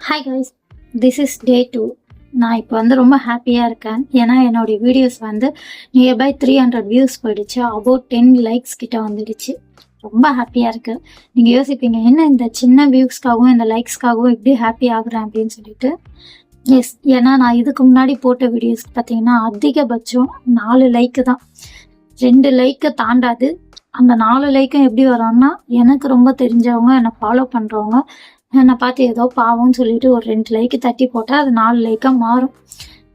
Hi guys, this is டே 2. நான் இப்போ ரொம்ப ஹாப்பியாக இருக்கேன். ஏன்னா என்னுடைய வீடியோஸ் நியர்பை 300 வியூஸ் போயிடுச்சு. அபவுட் 10 லைக்ஸ் கிட்ட வந்துடுச்சு. ரொம்ப ஹாப்பியாக இருக்குது. நீங்கள் யோசிப்பீங்க, என்ன இந்த சின்ன வியூஸ்க்காகவும் இந்த லைக்ஸ்க்காகவும் எப்படி ஹாப்பி ஆகுறேன் அப்படின்னு சொல்லிட்டு. எஸ், ஏன்னா நான் இதுக்கு முன்னாடி போட்ட வீடியோஸ் பார்த்தீங்கன்னா அதிகபட்சம் 4 லைக்கு தான். 2 லைக்கை தாண்டாது. அந்த 4 லைக்கும் எப்படி வரோம்னா, எனக்கு ரொம்ப தெரிஞ்சவங்க, என்னை ஃபாலோ பண்ணுறவங்க என்னை பார்த்து ஏதோ பாவம்னு சொல்லிட்டு ஒரு 2 லைக்கு தட்டி போட்டால் அது 4 லைக்காக மாறும்.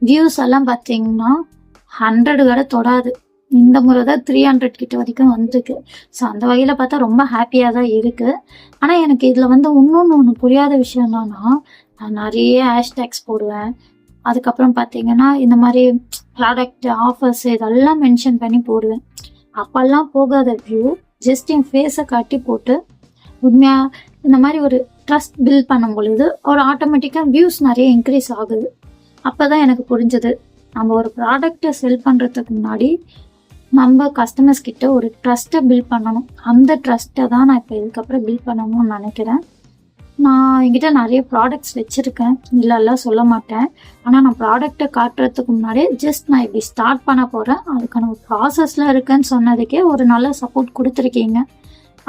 வியூஸ் எல்லாம் பார்த்தீங்கன்னா 100 வரை தொடாது. இந்த முறை தான் 300 கிட்ட வரைக்கும் வந்துருக்கு. ஸோ அந்த வகையில் பார்த்தா ரொம்ப ஹாப்பியாக தான் இருக்குது. ஆனால் எனக்கு இதில் ஒன்று புரியாத விஷயம் என்னன்னா, நான் நிறைய ஹேஷ்டேக்ஸ் போடுவேன். அதுக்கப்புறம் பார்த்தீங்கன்னா இந்த மாதிரி ப்ராடக்ட் ஆஃபர்ஸ் இதெல்லாம் மென்ஷன் பண்ணி போடுவேன். அப்போல்லாம் போகாத வியூ ஜஸ்ட் என் ஃபேஸை காட்டி போட்டு உண்மையாக இந்த மாதிரி ஒரு ட்ரஸ்ட் பில்ட் பண்ணும் பொழுது ஒரு ஆட்டோமேட்டிக்காக வியூஸ் நிறைய இன்க்ரீஸ் ஆகுது. அப்போ தான் எனக்கு புரிஞ்சது, நம்ம ஒரு ப்ராடக்டை செல் பண்ணுறதுக்கு முன்னாடி நம்ம கஸ்டமர்ஸ் கிட்ட ஒரு ட்ரஸ்ட்டை பில்ட் பண்ணணும். அந்த ட்ரஸ்ட்டை தான் நான் இப்போ இதுக்கப்புறம் பில்ட் பண்ணணும்னு நினைக்கிறேன். நான் என்கிட்ட நிறைய ப்ராடக்ட்ஸ் வச்சுருக்கேன், இல்லைல்லாம் சொல்ல மாட்டேன். ஆனால் நான் ப்ராடக்டை காட்டுறதுக்கு முன்னாடியே ஜஸ்ட் நான் இப்படி ஸ்டார்ட் பண்ண போகிறேன், அதுக்கான ஒரு ப்ராசஸில் இருக்கேன்னு சொன்னதுக்கே ஒரு நல்ல சப்போர்ட் கொடுத்துருக்கீங்க.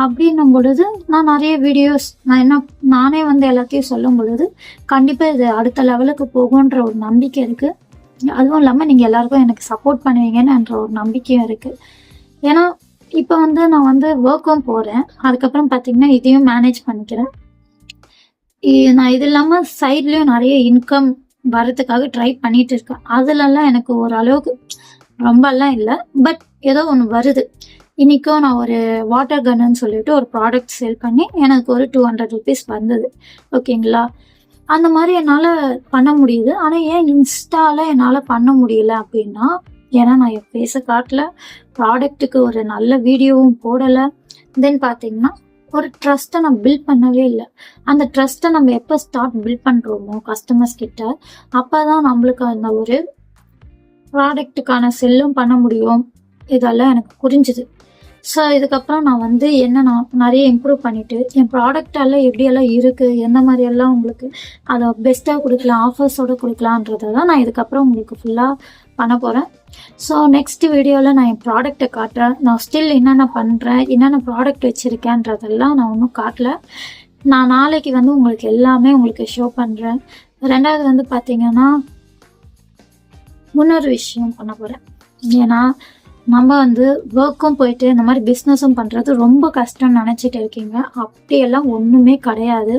அப்படின்னும் பொழுது நான் நிறைய வீடியோஸ் நானே எல்லாத்தையும் சொல்லும் பொழுது கண்டிப்பாக இது அடுத்த லெவலுக்கு போகுன்ற ஒரு நம்பிக்கை இருக்குது. அதுவும் இல்லாமல் நீங்கள் எல்லாருக்கும் எனக்கு சப்போர்ட் பண்ணுவீங்கன்ற ஒரு நம்பிக்கையும் இருக்குது. ஏன்னா இப்போ நான் ஒர்க்கும் போகிறேன், அதுக்கப்புறம் பார்த்தீங்கன்னா இதையும் மேனேஜ் பண்ணிக்கிறேன். நான் இது இல்லாமல் சைட்லேயும் நிறைய இன்கம் வரதுக்காக ட்ரை பண்ணிட்டு இருக்கேன். அதுலலாம் எனக்கு ஓரளவுக்கு ரொம்பலாம் இல்லை, பட் ஏதோ ஒன்று வருது. இன்றைக்கும் நான் ஒரு வாட்டர் கன்னு சொல்லிட்டு ஒரு ப்ராடக்ட் சேல் பண்ணி எனக்கு ஒரு 200 ருபீஸ் வந்தது. ஓகேங்களா, அந்த மாதிரி என்னால் பண்ண முடியுது. ஆனால் ஏன் இன்ஸ்டாவில் என்னால் பண்ண முடியல அப்படின்னா, ஏன்னா நான் என் ஃபேஸை காட்டல, ப்ராடக்ட்டுக்கு ஒரு நல்ல வீடியோவும் போடலை. தென் பார்த்தீங்கன்னா ஒரு ட்ரஸ்ட்டை நான் பில்ட் பண்ணவே இல்லை. அந்த ட்ரஸ்ட்டை நம்ம எப்போ ஸ்டார்ட் பில்ட் பண்ணுறோமோ கஸ்டமர்ஸ் கிட்ட, அப்போ தான் நம்மளுக்கு அந்த ஒரு ப்ராடக்ட்டுக்கான செல்லும் பண்ண முடியும். இதெல்லாம் எனக்கு புரிஞ்சுது. ஸோ இதுக்கப்புறம் நான் நான் நிறைய இம்ப்ரூவ் பண்ணிவிட்டு என் ப்ராடக்டெல்லாம் எப்படியெல்லாம் இருக்குது, எந்த மாதிரியெல்லாம் உங்களுக்கு அதை பெஸ்ட்டாக கொடுக்கலாம், ஆஃபர்ஸோடு கொடுக்கலான்றதை தான் நான் இதுக்கப்புறம் உங்களுக்கு ஃபுல்லாக பண்ண போகிறேன். ஸோ நெக்ஸ்ட் வீடியோவில் நான் என் ப்ராடக்டை காட்டுறேன். நான் ஸ்டில் என்னென்ன பண்ணுறேன், என்னென்ன ப்ராடக்ட் வச்சுருக்கேன்றதெல்லாம் நான் ஒன்றும் காட்டல. நான் நாளைக்கு உங்களுக்கு எல்லாமே உங்களுக்கு ஷோ பண்ணுறேன். ரெண்டாவது பார்த்தீங்கன்னா இன்னொரு விஷயம் பண்ண போகிறேன். ஏன்னா நம்ம ஒர்க்கும் போயிட்டு இந்த மாதிரி பிஸ்னஸும் பண்ணுறது ரொம்ப கஷ்டம்னு நினச்சிட்டு இருக்கீங்க. அப்படியெல்லாம் ஒன்றுமே கிடையாது.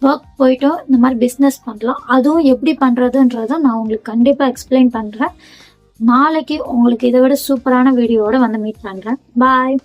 ஒர்க் போயிட்டோம் இந்த மாதிரி பிஸ்னஸ் பண்ணலாம். அதுவும் எப்படி பண்ணுறதுன்றதை நான் உங்களுக்கு கண்டிப்பாக எக்ஸ்பிளைன் பண்ணுறேன். நாளைக்கு உங்களுக்கு இதை விட சூப்பரான வீடியோவோட மீட் பண்ணுறேன். பாய்.